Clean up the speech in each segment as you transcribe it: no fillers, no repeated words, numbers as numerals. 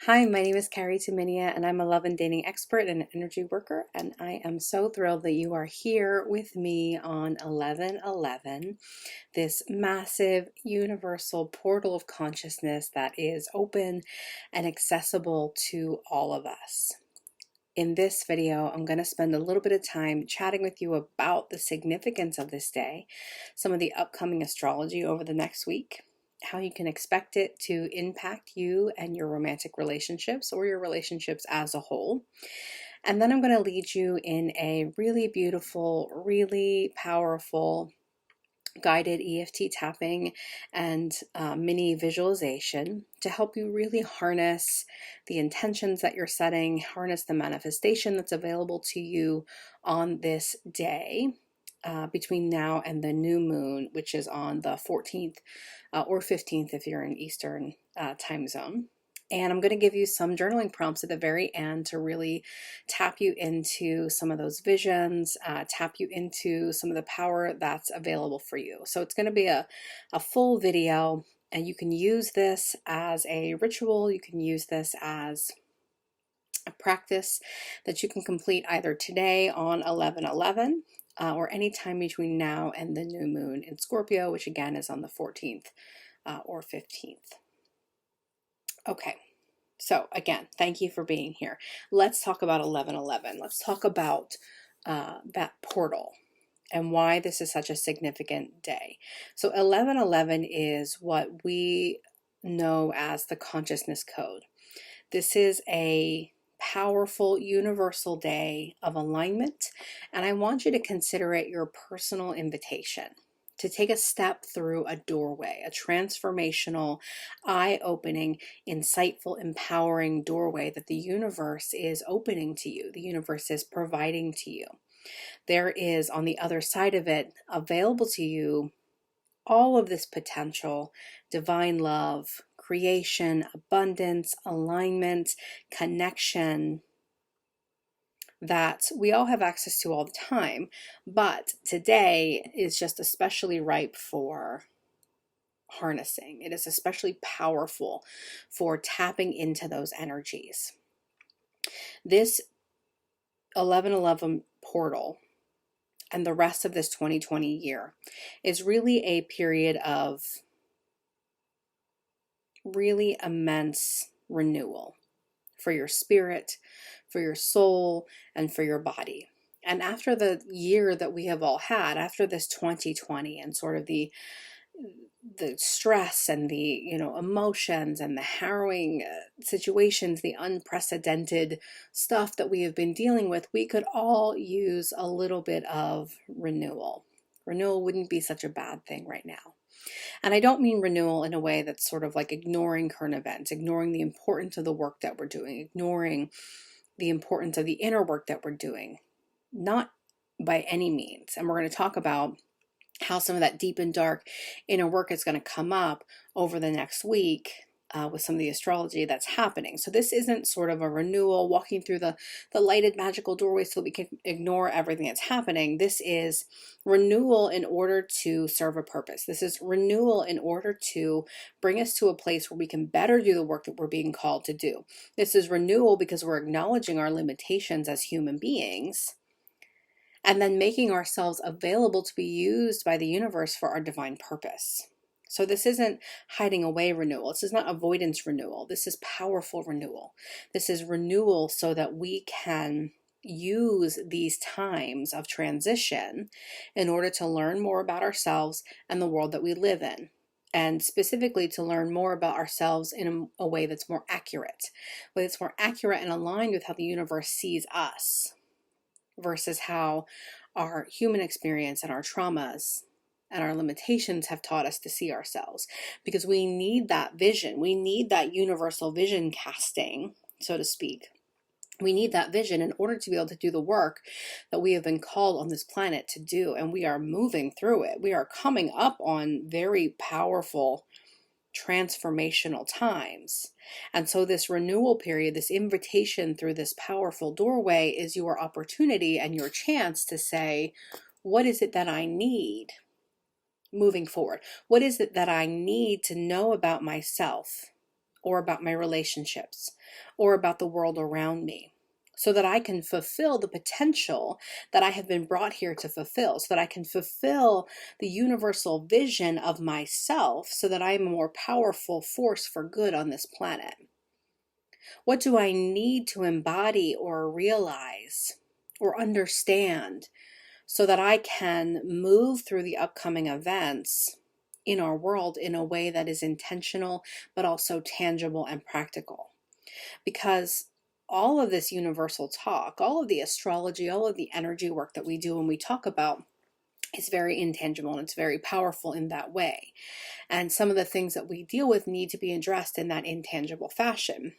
Hi, my name is Carrie Tuminia, and I'm a love and dating expert and an energy worker. And I am so thrilled that you are here with me on 1111, this massive universal portal of consciousness that is open and accessible to all of us. In this video, I'm going to spend a little bit of time chatting with you about the significance of this day, some of the upcoming astrology over the next week, how you can expect it to impact you and your romantic relationships or your relationships as a whole. And then I'm going to lead you in a really beautiful, really powerful guided EFT tapping and mini visualization to help you really harness the intentions that you're setting, harness the manifestation that's available to you on this day. Between now and the new moon, which is on the 14th or 15th if you're in Eastern time zone. And I'm going to give you some journaling prompts at the very end to really tap you into some of those visions, tap you into some of the power that's available for you. So it's going to be a full video, and you can use this as a ritual. You can use this as a practice that you can complete either today on 11/11 or anytime between now and the new moon in Scorpio, which again is on the 14th or 15th. Okay, so again, thank you for being here. Let's talk about 11/11. Let's talk about that portal and why this is such a significant day. So 11/11 is what we know as the consciousness code. This is a powerful universal day of alignment, and I want you to consider it your personal invitation to take a step through a doorway, a transformational, eye-opening, insightful, empowering doorway that the universe is opening to you, the universe is providing to you. There is, on the other side of it, available to you all of this potential, divine love, creation, abundance, alignment, connection that we all have access to all the time, but today is just especially ripe for harnessing. It is especially powerful for tapping into those energies. This 11/11 portal and the rest of this 2020 year is really a period of really immense renewal for your spirit, for your soul, and for your body. And after the year that we have all had, after this 2020 and sort of the stress and the emotions and the harrowing situations, the unprecedented stuff that we have been dealing with, we could all use a little bit of renewal. Renewal wouldn't be such a bad thing right now. And I don't mean renewal in a way that's sort of like ignoring current events, ignoring the importance of the work that we're doing, ignoring the importance of the inner work that we're doing. Not by any means. And we're going to talk about how some of that deep and dark inner work is going to come up over the next week with some of the astrology that's happening. So this isn't sort of a renewal, walking through the lighted magical doorway so we can ignore everything that's happening. This is renewal in order to serve a purpose. This is renewal in order to bring us to a place where we can better do the work that we're being called to do. This is renewal because we're acknowledging our limitations as human beings, and then making ourselves available to be used by the universe for our divine purpose. So this isn't hiding away renewal. This is not avoidance renewal. This is powerful renewal. This is renewal so that we can use these times of transition in order to learn more about ourselves and the world that we live in. And specifically to learn more about ourselves in a way that's more accurate, but it's more accurate and aligned with how the universe sees us, versus how our human experience and our traumas and our limitations have taught us to see ourselves. Because we need that vision. We need that universal vision casting, so to speak. We need that vision in order to be able to do the work that we have been called on this planet to do. And we are moving through it. We are coming up on very powerful transformational times. And so this renewal period, this invitation through this powerful doorway, is your opportunity and your chance to say, what is it that I need moving forward? What is it that I need to know about myself or about my relationships or about the world around me, so that I can fulfill the potential that I have been brought here to fulfill, so that I can fulfill the universal vision of myself, so that I am a more powerful force for good on this planet. What do I need to embody or realize or understand so that I can move through the upcoming events in our world in a way that is intentional, but also tangible and practical? Because all of this universal talk, all of the astrology, all of the energy work that we do and we talk about is very intangible, and it's very powerful in that way. And some of the things that we deal with need to be addressed in that intangible fashion.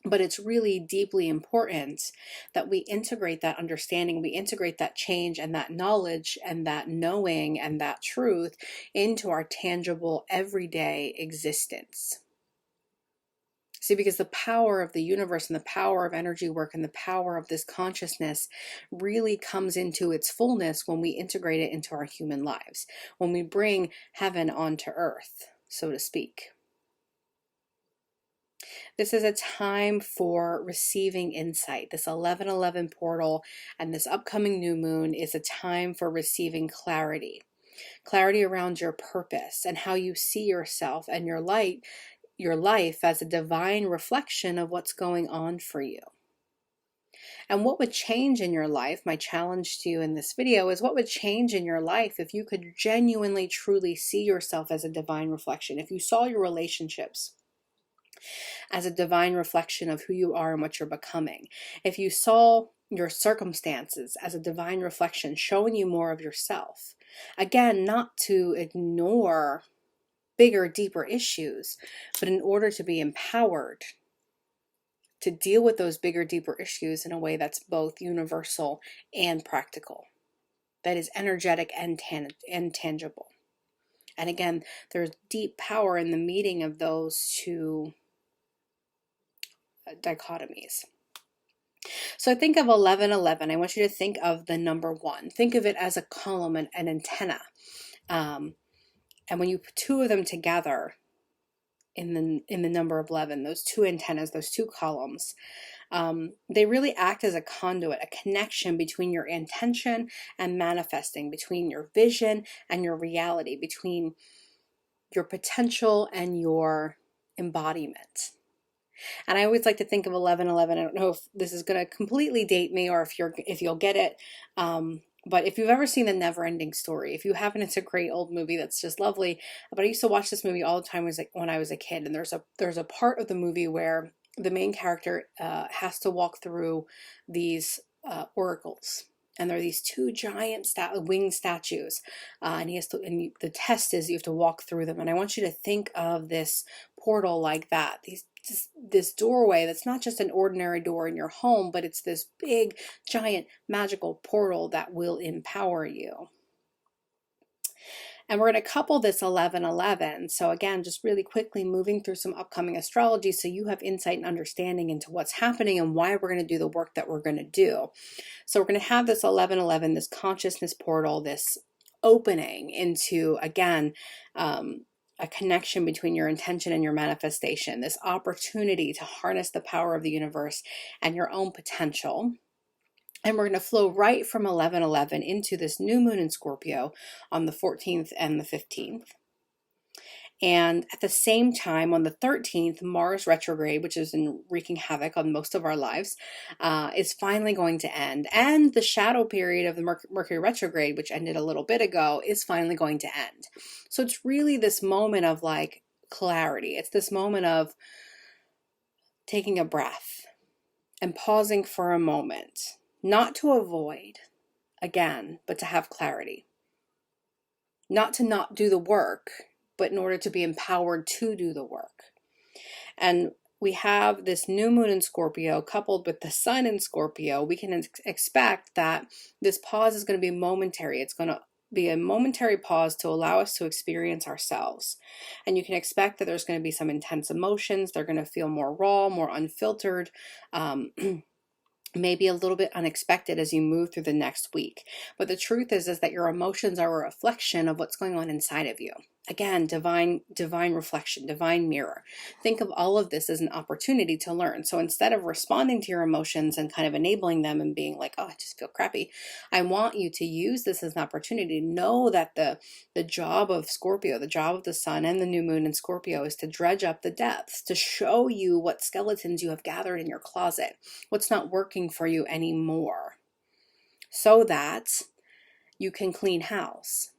But it's really deeply important that we integrate that understanding, we integrate that change and that knowledge and that knowing and that truth into our tangible everyday existence. See, because the power of the universe and the power of energy work and the power of this consciousness really comes into its fullness when we integrate it into our human lives, when we bring heaven onto earth, so to speak. This is a time for receiving insight. This 11:11 portal and this upcoming new moon is a time for receiving clarity. Clarity around your purpose and how you see yourself and your life as a divine reflection of what's going on for you. And what would change in your life, my challenge to you in this video is, what would change in your life if you could genuinely, truly see yourself as a divine reflection? If you saw your relationships as a divine reflection of who you are and what you're becoming. If you saw your circumstances as a divine reflection showing you more of yourself. Again, not to ignore bigger, deeper issues, but in order to be empowered to deal with those bigger, deeper issues in a way that's both universal and practical, that is energetic and tangible. And again, there's deep power in the meeting of those two dichotomies. So think of 11:11. I want you to think of the number 1. Think of it as a column, an antenna. And when you put two of them together in the number of 11, those two antennas, those two columns, they really act as a conduit, a connection between your intention and manifesting, between your vision and your reality, between your potential and your embodiment. And I always like to think of 11:11. I don't know if this is going to completely date me or if you'll get it. But if you've ever seen The Never-Ending Story, if you haven't, it's a great old movie that's just lovely. But I used to watch this movie all the time when I was a kid. And there's a part of the movie where the main character has to walk through these oracles. And there are these two giant winged statues, and the test is you have to walk through them. And I want you to think of this portal like that. This doorway that's not just an ordinary door in your home, but it's this big, giant, magical portal that will empower you. And we're going to couple this 11:11. So again, just really quickly moving through some upcoming astrology so you have insight and understanding into what's happening and why we're going to do the work that we're going to do. So we're going to have this 11:11, this consciousness portal, this opening into, again, a connection between your intention and your manifestation, this opportunity to harness the power of the universe and your own potential. And we're going to flow right from 11:11 into this new moon in Scorpio on the 14th and the 15th. And at the same time, on the 13th, Mars retrograde, which is wreaking havoc on most of our lives, is finally going to end. And the shadow period of the Mercury retrograde, which ended a little bit ago, is finally going to end. So it's really this moment of like clarity. It's this moment of taking a breath and pausing for a moment, not to avoid, again, but to have clarity. Not to not do the work, but in order to be empowered to do the work. And we have this new moon in Scorpio coupled with the sun in Scorpio. We can expect that this pause is going to be momentary. It's going to be a momentary pause to allow us to experience ourselves. And you can expect that there's going to be some intense emotions. They're going to feel more raw, more unfiltered, maybe a little bit unexpected as you move through the next week. But the truth is that your emotions are a reflection of what's going on inside of you. Again, divine reflection, divine mirror. Think of all of this as an opportunity to learn. So instead of responding to your emotions and kind of enabling them and being like, oh, I just feel crappy, I want you to use this as an opportunity. Know that the job of Scorpio, the job of the sun and the new moon in Scorpio, is to dredge up the depths, to show you what skeletons you have gathered in your closet, what's not working for you anymore, so that you can clean house,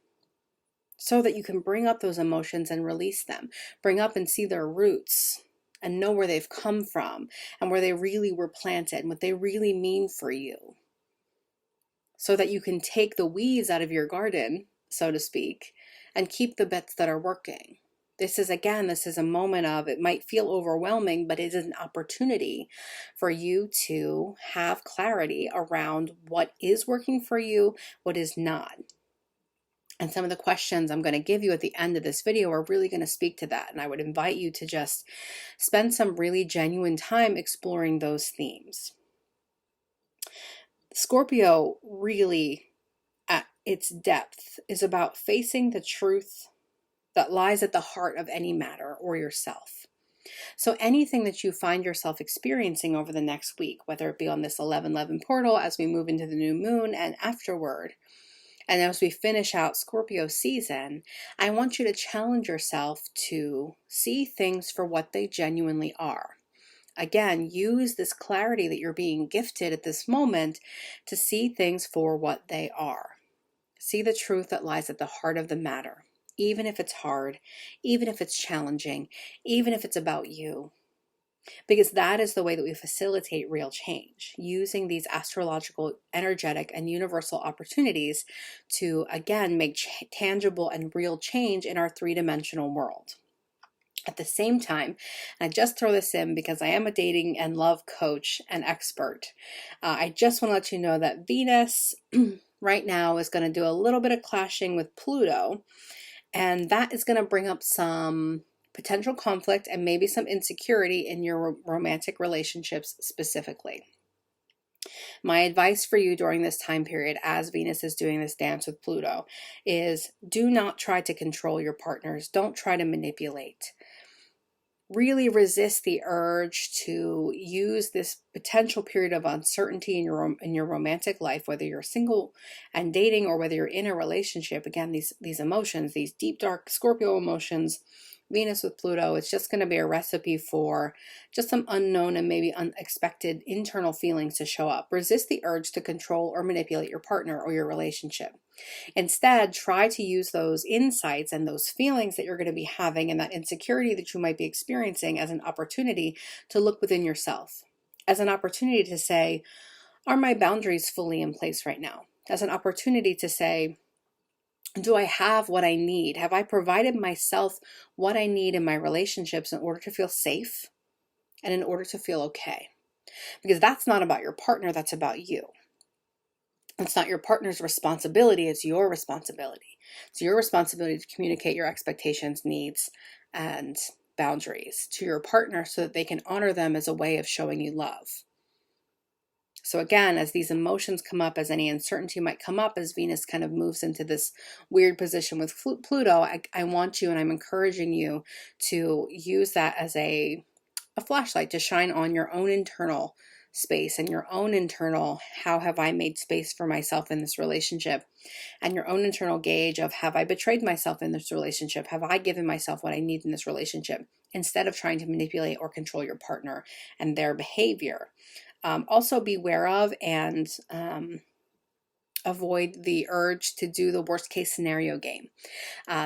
so that you can bring up those emotions and release them, bring up and see their roots and know where they've come from and where they really were planted and what they really mean for you, so that you can take the weeds out of your garden, so to speak, and keep the bits that are working. This is a moment of, it might feel overwhelming, but it is an opportunity for you to have clarity around what is working for you, what is not. And some of the questions I'm going to give you at the end of this video are really going to speak to that. And I would invite you to just spend some really genuine time exploring those themes. Scorpio really, at its depth, is about facing the truth that lies at the heart of any matter or yourself. So anything that you find yourself experiencing over the next week, whether it be on this 11/11 portal as we move into the new moon and afterward, and as we finish out Scorpio season, I want you to challenge yourself to see things for what they genuinely are. Again, use this clarity that you're being gifted at this moment to see things for what they are. See the truth that lies at the heart of the matter, even if it's hard, even if it's challenging, even if it's about you. Because that is the way that we facilitate real change, using these astrological, energetic, and universal opportunities to, again, make tangible and real change in our three-dimensional world. At the same time, and I just throw this in because I am a dating and love coach and expert, I just want to let you know that Venus right now is going to do a little bit of clashing with Pluto, and that is going to bring up some potential conflict and maybe some insecurity in your romantic relationships specifically. My advice for you during this time period, as Venus is doing this dance with Pluto, is do not try to control your partners. Don't try to manipulate. Really resist the urge to use this potential period of uncertainty in your romantic life, whether you're single and dating or whether you're in a relationship. Again, these emotions, these deep, dark Scorpio emotions, Venus with Pluto, it's just going to be a recipe for just some unknown and maybe unexpected internal feelings to show up. Resist the urge to control or manipulate your partner or your relationship. Instead, try to use those insights and those feelings that you're going to be having and that insecurity that you might be experiencing as an opportunity to look within yourself, as an opportunity to say, are my boundaries fully in place right now? As an opportunity to say, do I have what I need? Have I provided myself what I need in my relationships in order to feel safe and in order to feel okay? Because that's not about your partner, that's about you. It's not your partner's responsibility, it's your responsibility. It's your responsibility to communicate your expectations, needs, and boundaries to your partner so that they can honor them as a way of showing you love. So again, as these emotions come up, as any uncertainty might come up, as Venus kind of moves into this weird position with Pluto, I want you and I'm encouraging you to use that as a flashlight to shine on your own internal space and your own internal, how have I made space for myself in this relationship? And your own internal gauge of, have I betrayed myself in this relationship? Have I given myself what I need in this relationship? Instead of trying to manipulate or control your partner and their behavior. Also beware of and avoid the urge to do the worst case scenario game.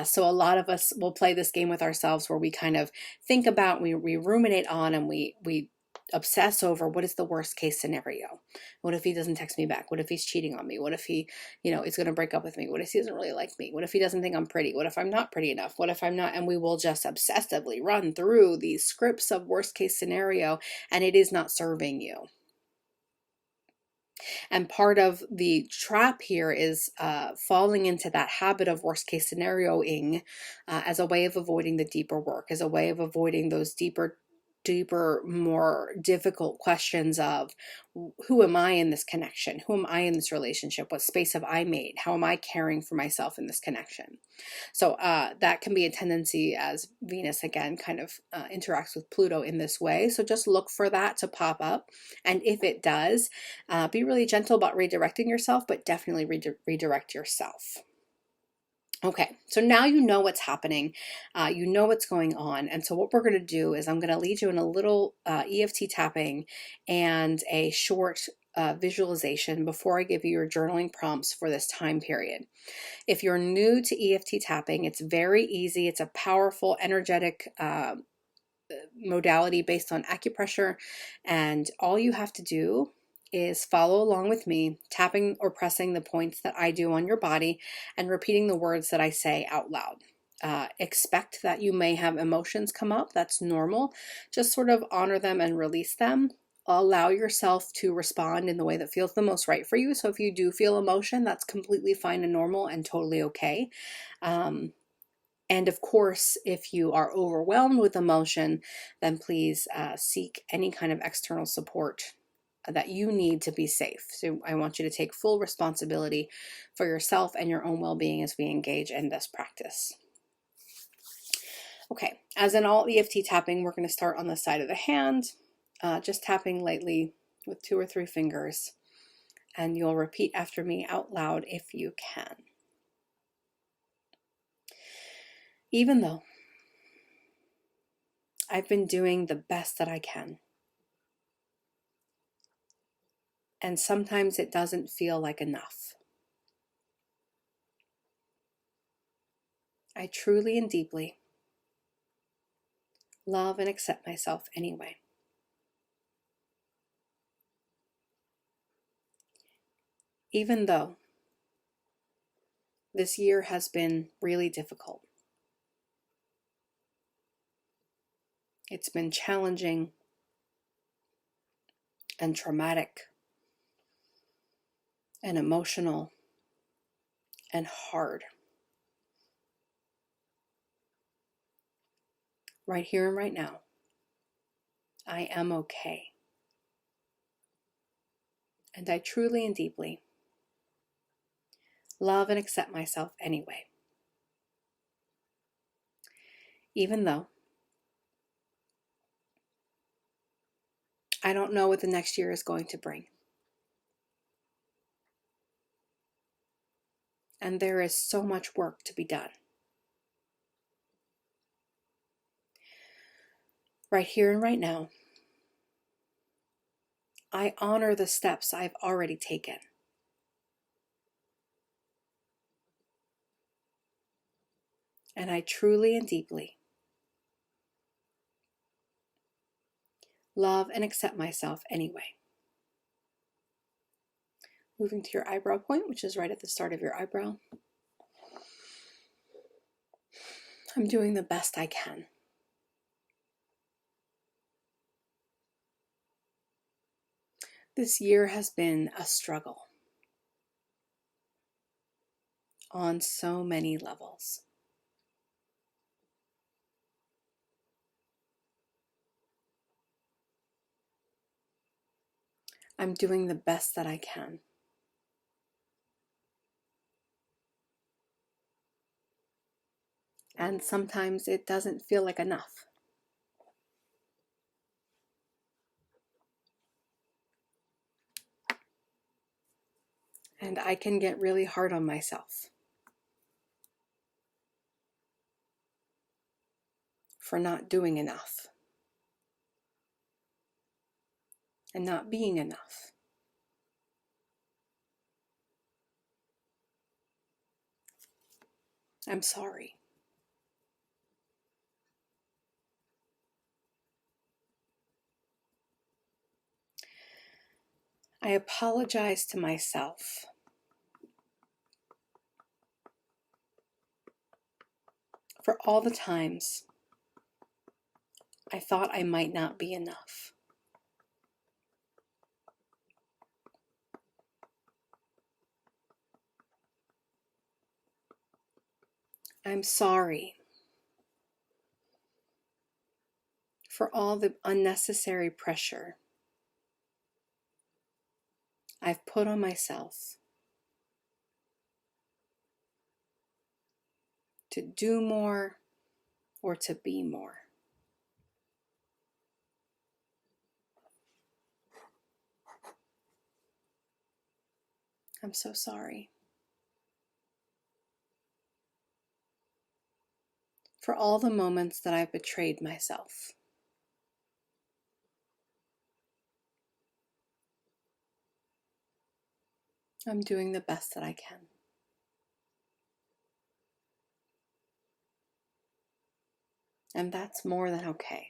So a lot of us will play this game with ourselves where we kind of think about, we ruminate on, and we obsess over what is the worst case scenario. What if he doesn't text me back? What if he's cheating on me? What if he, is going to break up with me? What if he doesn't really like me? What if he doesn't think I'm pretty? What if I'm not pretty enough? What if I'm not? And we will just obsessively run through these scripts of worst case scenario, and it is not serving you. And part of the trap here is falling into that habit of worst case scenarioing as a way of avoiding the deeper work, as a way of avoiding those deeper deeper, more difficult questions of, who am I in this connection? Who am I in this relationship? What space have I made? How am I caring for myself in this connection? So that can be a tendency as Venus, again, kind of interacts with Pluto in this way. So just look for that to pop up. And if it does, be really gentle about redirecting yourself, but definitely redirect yourself. Okay, so now you know what's happening, you know what's going on. And so what we're going to do is I'm going to lead you in a little EFT tapping and a short visualization before I give you your journaling prompts for this time period. If you're new to EFT tapping, it's very easy. It's a powerful, energetic modality based on acupressure, and all you have to do is follow along with me, tapping or pressing the points that I do on your body and repeating the words that I say out loud. Expect that you may have emotions come up. That's normal. Just sort of honor them and release them. Allow yourself to respond in the way that feels the most right for you. So if you do feel emotion, that's completely fine and normal and totally okay. And of course, if you are overwhelmed with emotion, then please seek any kind of external support that you need to be safe. So I want you to take full responsibility for yourself and your own well-being as we engage in this practice. Okay, as in all EFT tapping, we're going to start on the side of the hand, just tapping lightly with 2 or 3 fingers. And you'll repeat after me out loud if you can. Even though I've been doing the best that I can, and sometimes it doesn't feel like enough, I truly and deeply love and accept myself anyway. Even though this year has been really difficult, it's been challenging and traumatic and emotional and hard. Right here and right now, I am okay. And I truly and deeply love and accept myself anyway. Even though I don't know what the next year is going to bring. And there is so much work to be done. Right here and right now, I honor the steps I've already taken. And I truly and deeply love and accept myself anyway. Moving to your eyebrow point, which is right at the start of your eyebrow. I'm doing the best I can. This year has been a struggle on so many levels. I'm doing the best that I can. And sometimes it doesn't feel like enough. And I can get really hard on myself for not doing enough and not being enough. I'm sorry. I apologize to myself for all the times I thought I might not be enough. I'm sorry for all the unnecessary pressure I've put on myself to do more or to be more. I'm so sorry for all the moments that I've betrayed myself. I'm doing the best that I can. And that's more than okay.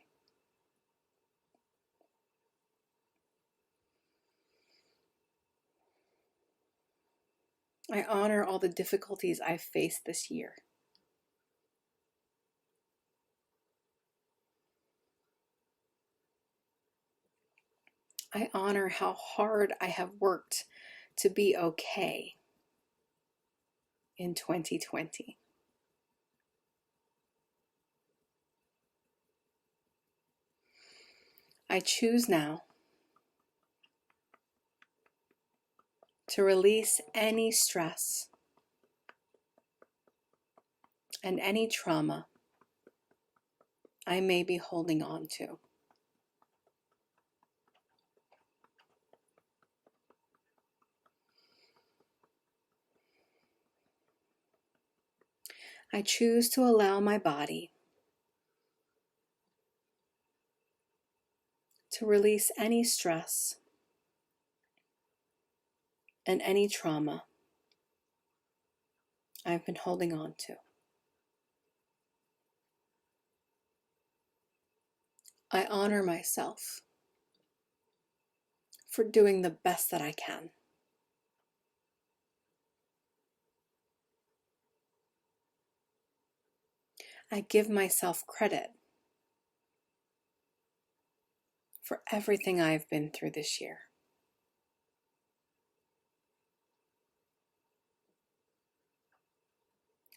I honor all the difficulties I've faced this year. I honor how hard I have worked to be okay in 2020. I choose now to release any stress and any trauma I may be holding on to. I choose to allow my body to release any stress and any trauma I've been holding on to. I honor myself for doing the best that I can. I give myself credit for everything I've been through this year.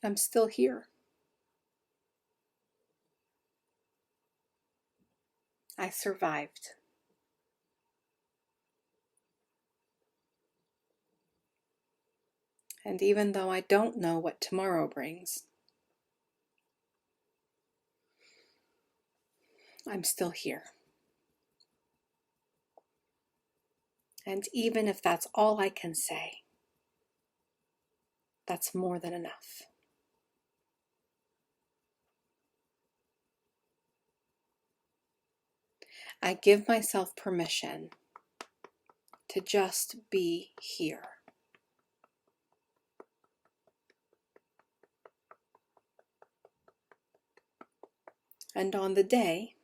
I'm still here. I survived. And even though I don't know what tomorrow brings, I'm still here. And even if that's all I can say, that's more than enough. I give myself permission to just be here. And on the day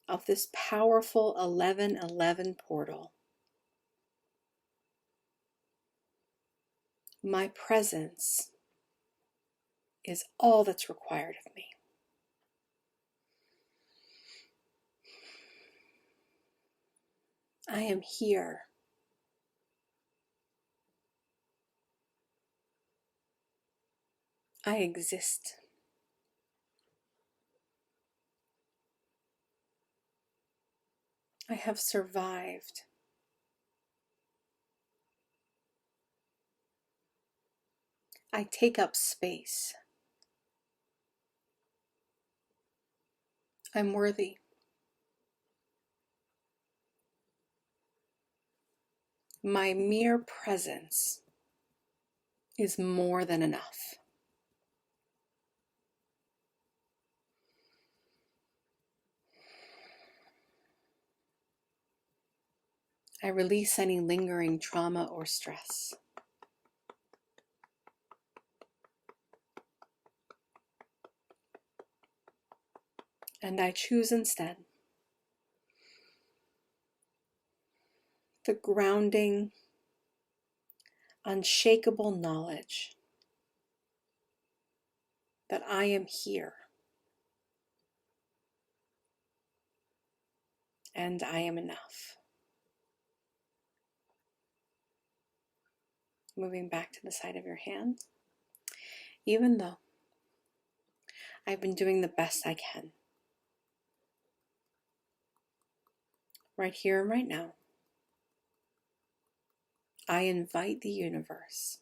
of this powerful 11/11 portal, my presence is all that's required of me. I am here. I exist. I have survived. I take up space. I'm worthy. My mere presence is more than enough. I release any lingering trauma or stress. And I choose instead the grounding, unshakable knowledge that I am here and I am enough. Moving back to the side of your hand. Even though I've been doing the best I can. Right here and right now, I invite the universe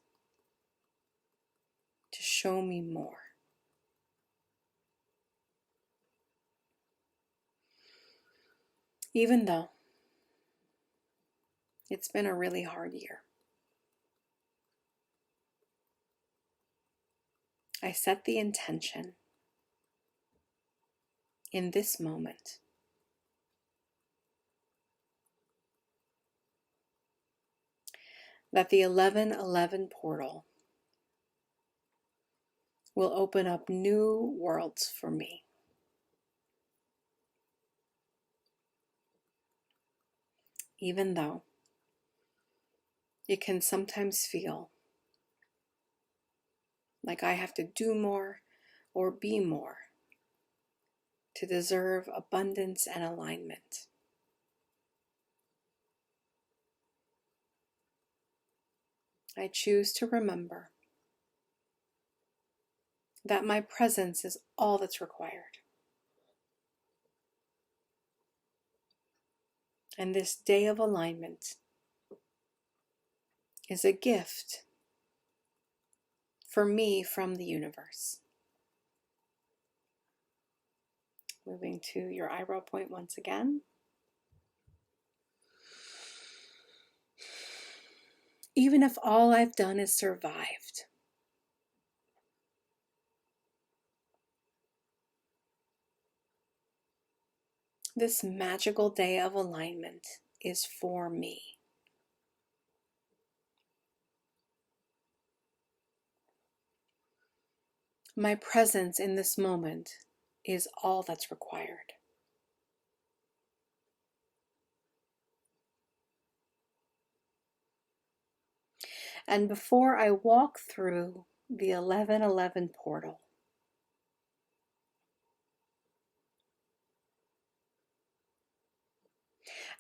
to show me more. Even though it's been a really hard year, I set the intention in this moment that the 1111 portal will open up new worlds for me. Even though it can sometimes feel like I have to do more or be more to deserve abundance and alignment. I choose to remember that my presence is all that's required. And this day of alignment is a gift for me from the universe. Moving to your eyebrow point once again. Even if all I've done is survived, this magical day of alignment is for me. My presence in this moment is all that's required. And before I walk through the 1111 portal,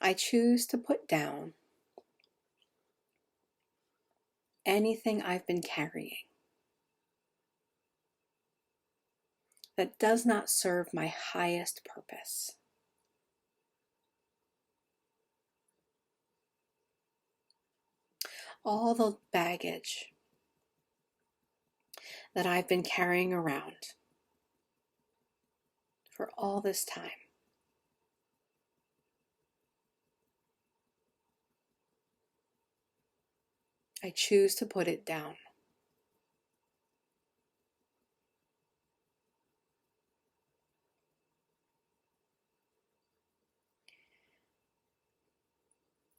I choose to put down anything I've been carrying that does not serve my highest purpose. All the baggage that I've been carrying around for all this time. I choose to put it down.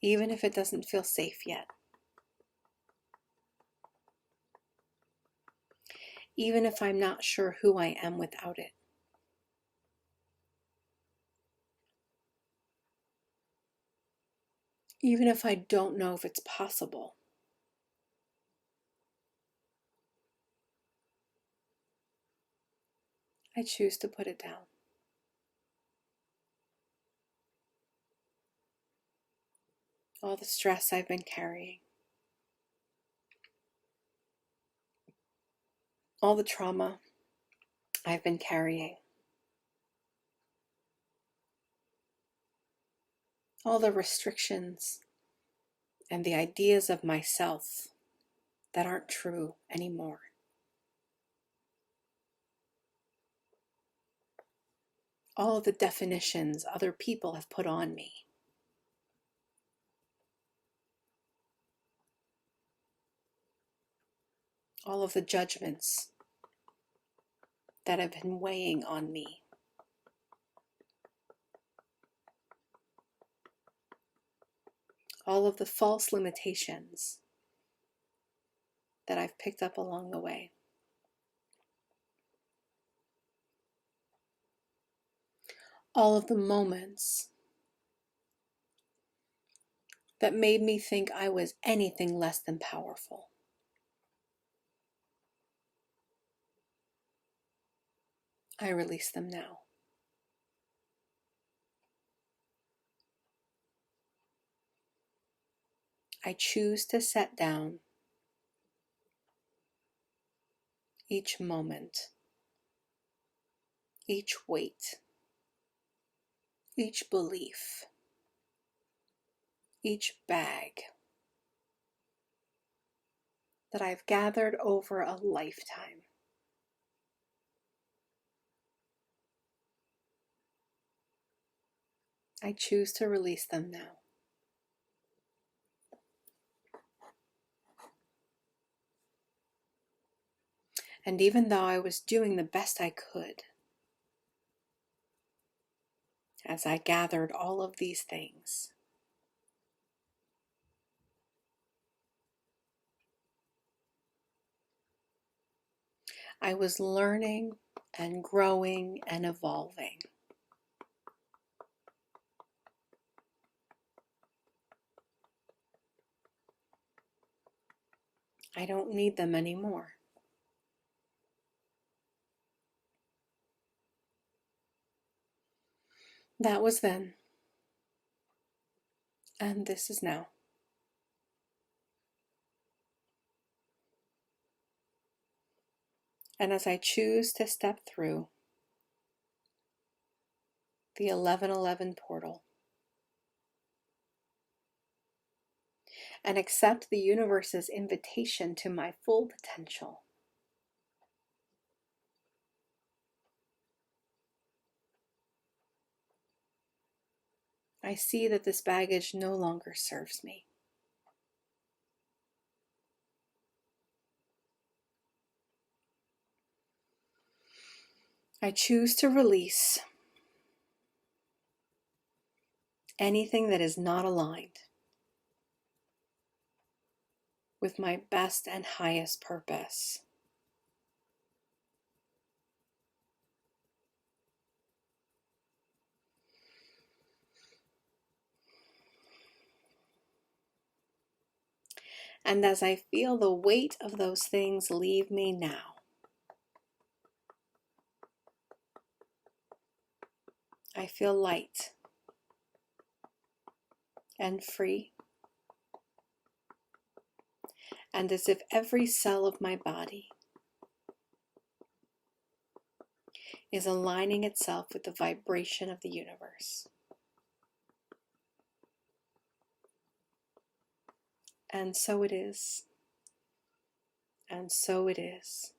Even if it doesn't feel safe yet. Even if I'm not sure who I am without it. Even if I don't know if it's possible. I choose to put it down. All the stress I've been carrying. All the trauma I've been carrying. All the restrictions and the ideas of myself that aren't true anymore. All of the definitions other people have put on me. All of the judgments that have been weighing on me. All of the false limitations that I've picked up along the way. All of the moments that made me think I was anything less than powerful. I release them now. I choose to set down each moment each weight, each belief, each bag that I've gathered over a lifetime. I choose to release them now. And even though I was doing the best I could, as I gathered all of these things, I was learning and growing and evolving. I don't need them anymore. That was then, and this is now. And as I choose to step through the 1111 portal and accept the universe's invitation to my full potential, I see that this baggage no longer serves me. I choose to release anything that is not aligned with my best and highest purpose. And as I feel the weight of those things leave me now, I feel light and free, and as if every cell of my body is aligning itself with the vibration of the universe. And so it is, and so it is,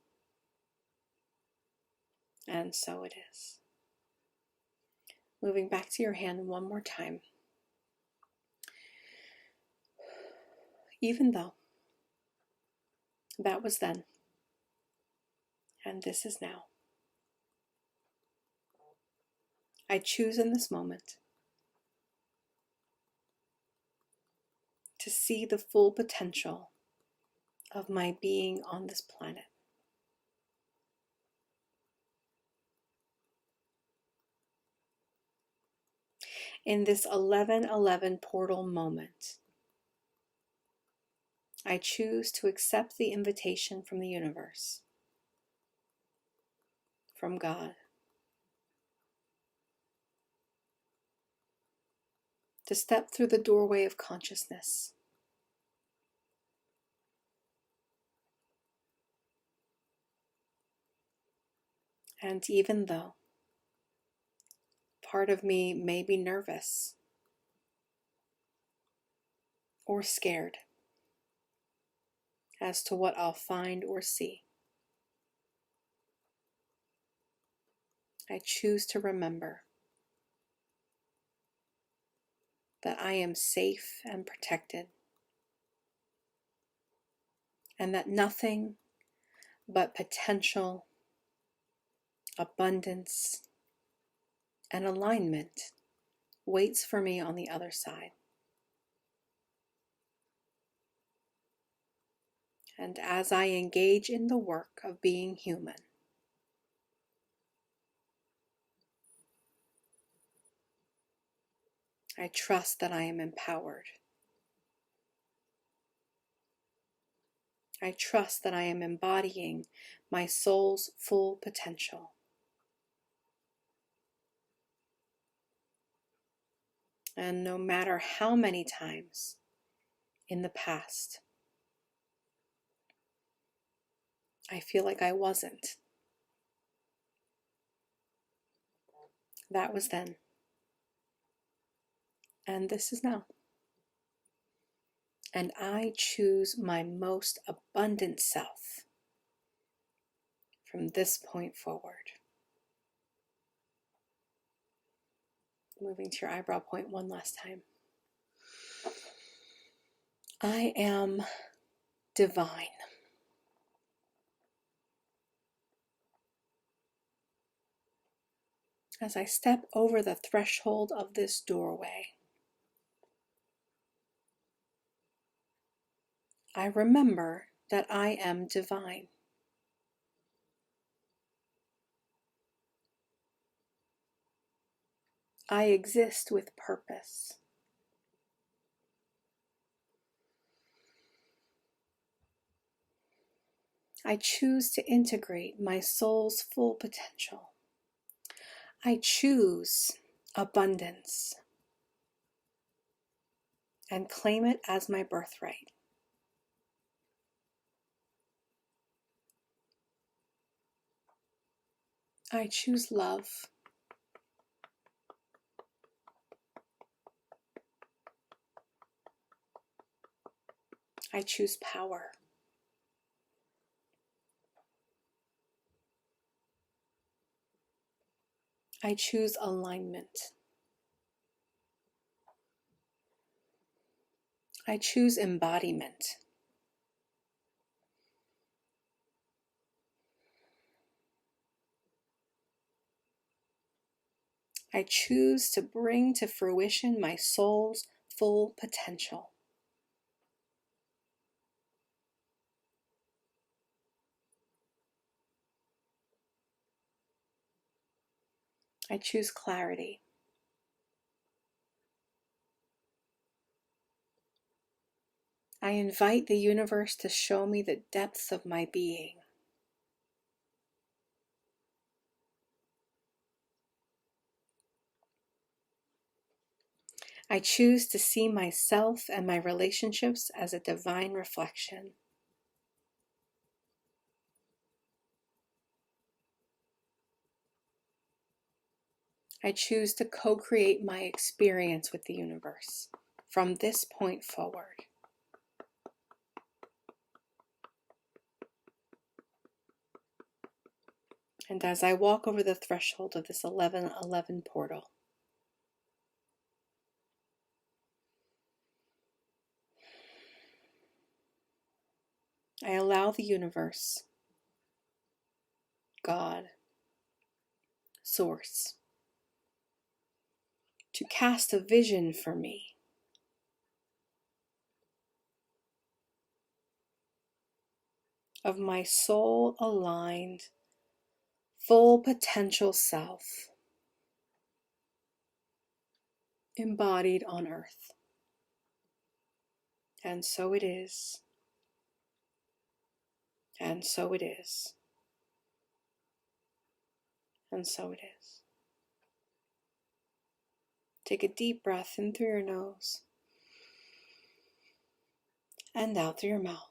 and so it is. Moving back to your hand one more time. Even though that was then, and this is now, I choose in this moment to see the full potential of my being on this planet. In this 1111 portal moment, I choose to accept the invitation from the universe, from God, to step through the doorway of consciousness and even though part of me may be nervous or scared as to what I'll find or see, I choose to remember that I am safe and protected, and that nothing but potential, abundance, and alignment waits for me on the other side. And as I engage in the work of being human, I trust that I am empowered. I trust that I am embodying my soul's full potential. And no matter how many times in the past I feel like I wasn't, That was then. And this is now. And I choose my most abundant self from this point forward. Moving to your eyebrow point one last time. I am divine. As I step over the threshold of this doorway, I remember that I am divine. I exist with purpose. I choose to integrate my soul's full potential. I choose abundance and claim it as my birthright. I choose love. I choose power. I choose alignment. I choose embodiment. I choose to bring to fruition my soul's full potential. I choose clarity. I invite the universe to show me the depths of my being. I choose to see myself and my relationships as a divine reflection. I choose to co-create my experience with the universe from this point forward. And as I walk over the threshold of this 1111 portal, I allow the universe, God, Source, to cast a vision for me of my soul-aligned, full potential self embodied on earth. And so it is. And so it is. And so it is. Take a deep breath in through your nose and out through your mouth.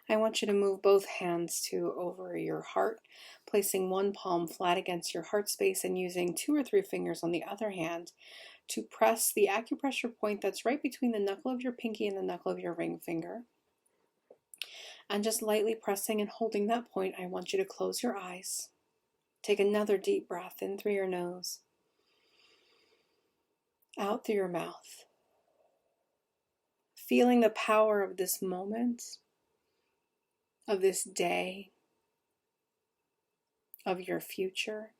I want you to move both hands to over your heart, placing one palm flat against your heart space and using 2 or 3 fingers on the other hand to press the acupressure point that's right between the knuckle of your pinky and the knuckle of your ring finger. And just lightly pressing and holding that point, I want you to close your eyes. Take another deep breath in through your nose, out through your mouth. Feeling the power of this moment, of this day, of your future.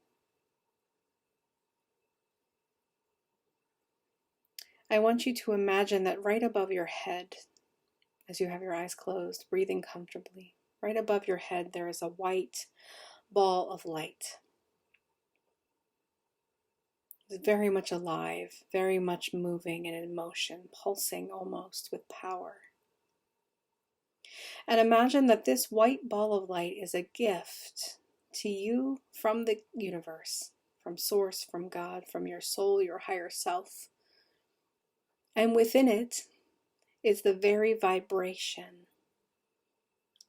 I want you to imagine that right above your head, as you have your eyes closed, breathing comfortably, right above your head there is a white ball of light. It's very much alive, very much moving and in motion, pulsing almost with power. And imagine that this white ball of light is a gift to you from the universe, from Source, from God, from your soul, your higher self. And within it is the very vibration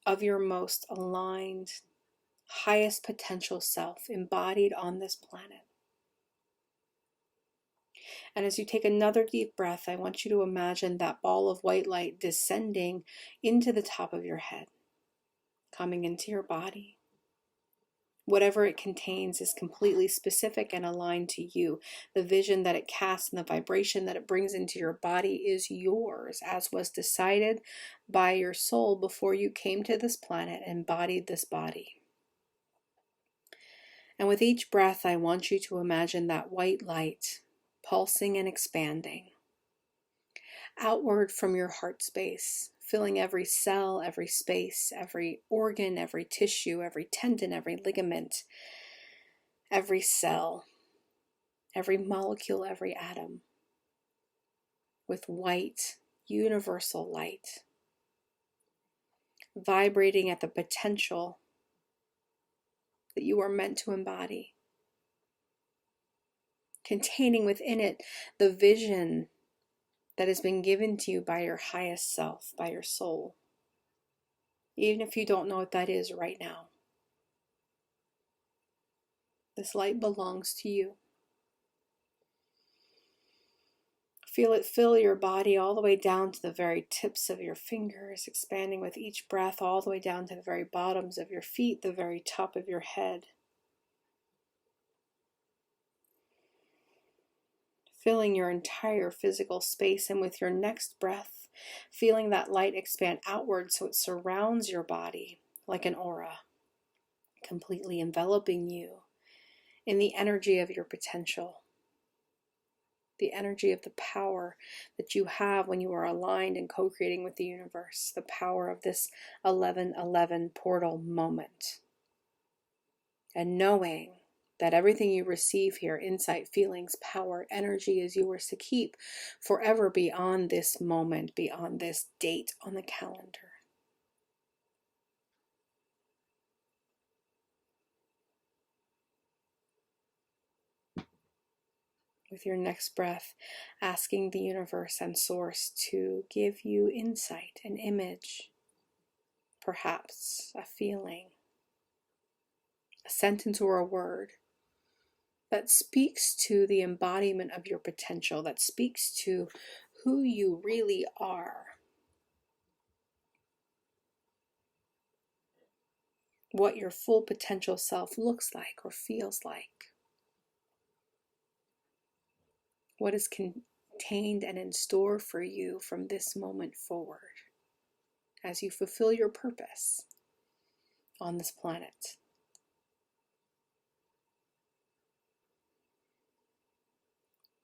of your most aligned, highest potential self embodied on this planet. And as you take another deep breath, I want you to imagine that ball of white light descending into the top of your head, coming into your body. Whatever it contains is completely specific and aligned to you. The vision that it casts and the vibration that it brings into your body is yours, as was decided by your soul before you came to this planet and embodied this body. And with each breath, I want you to imagine that white light pulsing and expanding outward from your heart space, filling every cell, every space, every organ, every tissue, every tendon, every ligament, every cell, every molecule, every atom, with white, universal light, vibrating at the potential that you are meant to embody, containing within it the vision that has been given to you by your highest self, by your soul, even if you don't know what that is right now. This light belongs to you. Feel it fill your body all the way down to the very tips of your fingers, expanding with each breath all the way down to the very bottoms of your feet, the very top of your head. Filling your entire physical space, and with your next breath, feeling that light expand outward so it surrounds your body like an aura, completely enveloping you in the energy of your potential, the energy of the power that you have when you are aligned and co-creating with the universe, the power of this 11:11 portal moment. And knowing that everything you receive here, insight, feelings, power, energy, is yours to keep forever beyond this moment, beyond this date on the calendar. With your next breath, asking the universe and source to give you insight, an image, perhaps a feeling, a sentence or a word that speaks to the embodiment of your potential, that speaks to who you really are, what your full potential self looks like or feels like, what is contained and in store for you from this moment forward as you fulfill your purpose on this planet.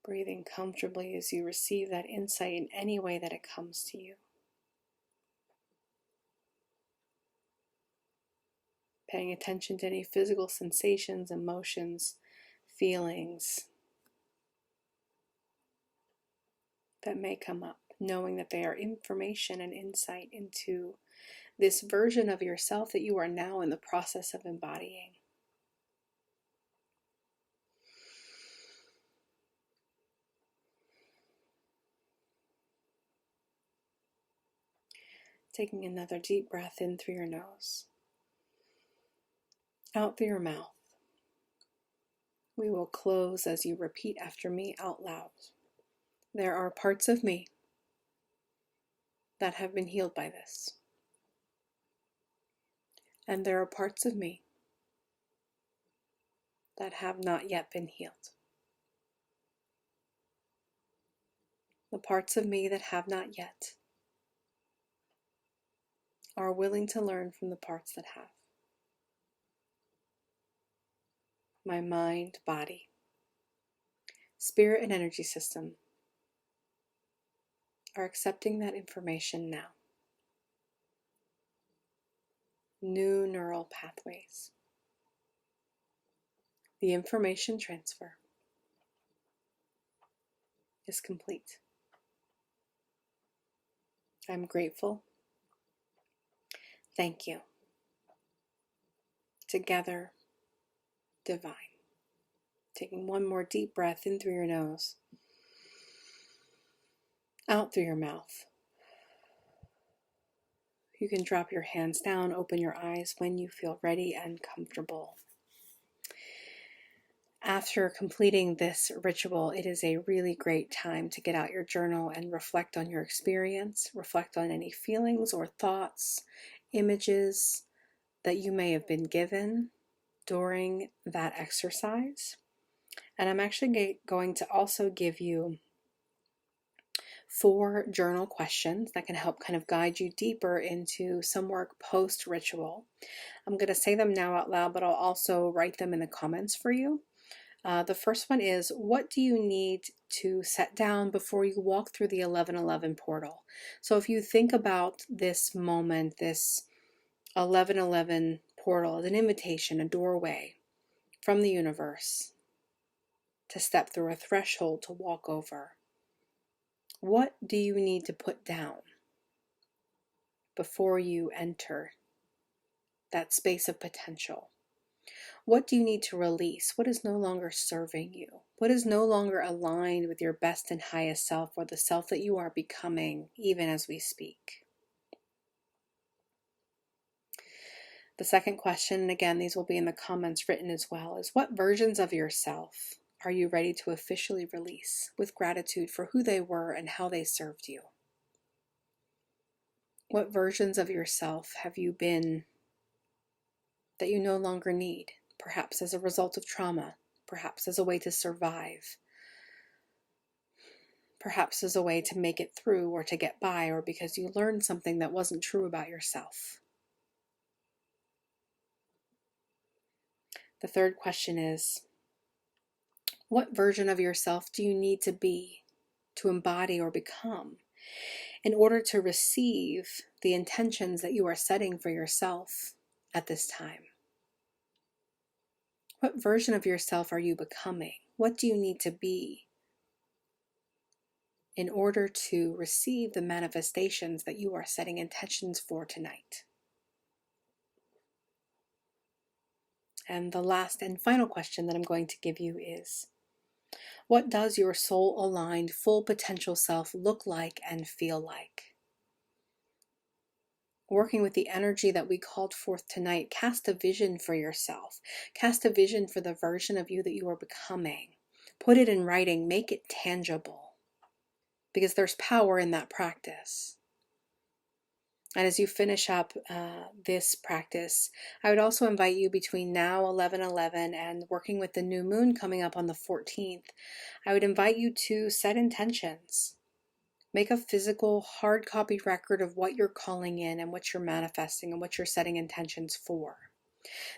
Breathing comfortably as you receive that insight in any way that it comes to you. Paying attention to any physical sensations, emotions, feelings that may come up, knowing that they are information and insight into this version of yourself that you are now in the process of embodying. Taking another deep breath in through your nose, out through your mouth. We will close as you repeat after me out loud. There are parts of me that have been healed by this. And there are parts of me that have not yet been healed. The parts of me that have not yet are willing to learn from the parts that have. My mind, body, spirit, and energy system are accepting that information now. New neural pathways. The information transfer is complete. I'm grateful. Thank you. Together, divine. Taking one more deep breath in through your nose, out through your mouth. You can drop your hands down, open your eyes when you feel ready and comfortable. After completing this ritual, it is a really great time to get out your journal and reflect on your experience, reflect on any feelings or thoughts, images that you may have been given during that exercise. And I'm actually going to also give you 4 journal questions that can help kind of guide you deeper into some work post-ritual. I'm going to say them now out loud, but I'll also write them in the comments for you. The first one is, what do you need to set down before you walk through the 1111 portal? So if you think about this moment, this 1111 portal as an invitation, a doorway from the universe to step through a threshold to walk over, what do you need to put down before you enter that space of potential? What do you need to release? What is no longer serving you? What is no longer aligned with your best and highest self, or the self that you are becoming even as we speak? The second question, and again, these will be in the comments written as well, is what versions of yourself are you ready to officially release with gratitude for who they were and how they served you? What versions of yourself have you been that you no longer need? Perhaps as a result of trauma, perhaps as a way to survive, perhaps as a way to make it through or to get by, or because you learned something that wasn't true about yourself. The third question is, what version of yourself do you need to be, to embody or become, in order to receive the intentions that you are setting for yourself at this time? What version of yourself are you becoming? What do you need to be in order to receive the manifestations that you are setting intentions for tonight? And the last and final question that I'm going to give you is, what does your soul-aligned, full potential self look like and feel like? Working with the energy that we called forth tonight, cast a vision for yourself. Cast a vision for the version of you that you are becoming. Put it in writing, make it tangible, because there's power in that practice. And as you finish up this practice, I would also invite you, between now 11/11 and working with the new moon coming up on the 14th, I would invite you to set intentions. Make a physical hard copy record of what you're calling in and what you're manifesting and what you're setting intentions for.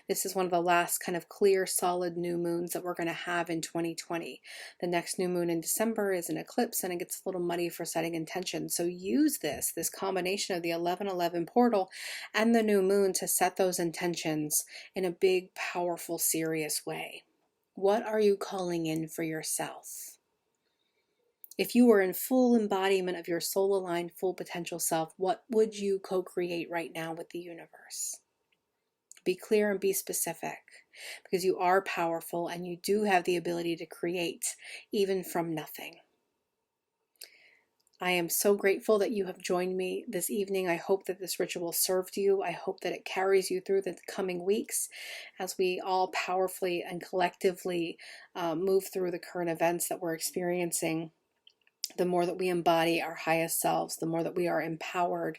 This is one of the last kind of clear, solid new moons that we're going to have in 2020. The next new moon in December is an eclipse, and it gets a little muddy for setting intentions. So use this combination of the 11/11 portal and the new moon to set those intentions in a big, powerful, serious way. What are you calling in for yourself? If you were in full embodiment of your soul-aligned, full potential self, what would you co-create right now with the universe? Be clear and be specific, because you are powerful and you do have the ability to create even from nothing. I am so grateful that you have joined me this evening. I hope that this ritual served you. I hope that it carries you through the coming weeks as we all powerfully and collectively move through the current events that we're experiencing. The more that we embody our highest selves, the more that we are empowered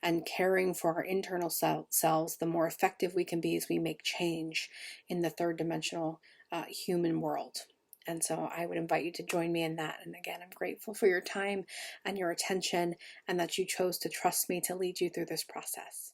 and caring for our internal selves, the more effective we can be as we make change in the third dimensional human world. And so I would invite you to join me in that. And again, I'm grateful for your time and your attention, and that you chose to trust me to lead you through this process.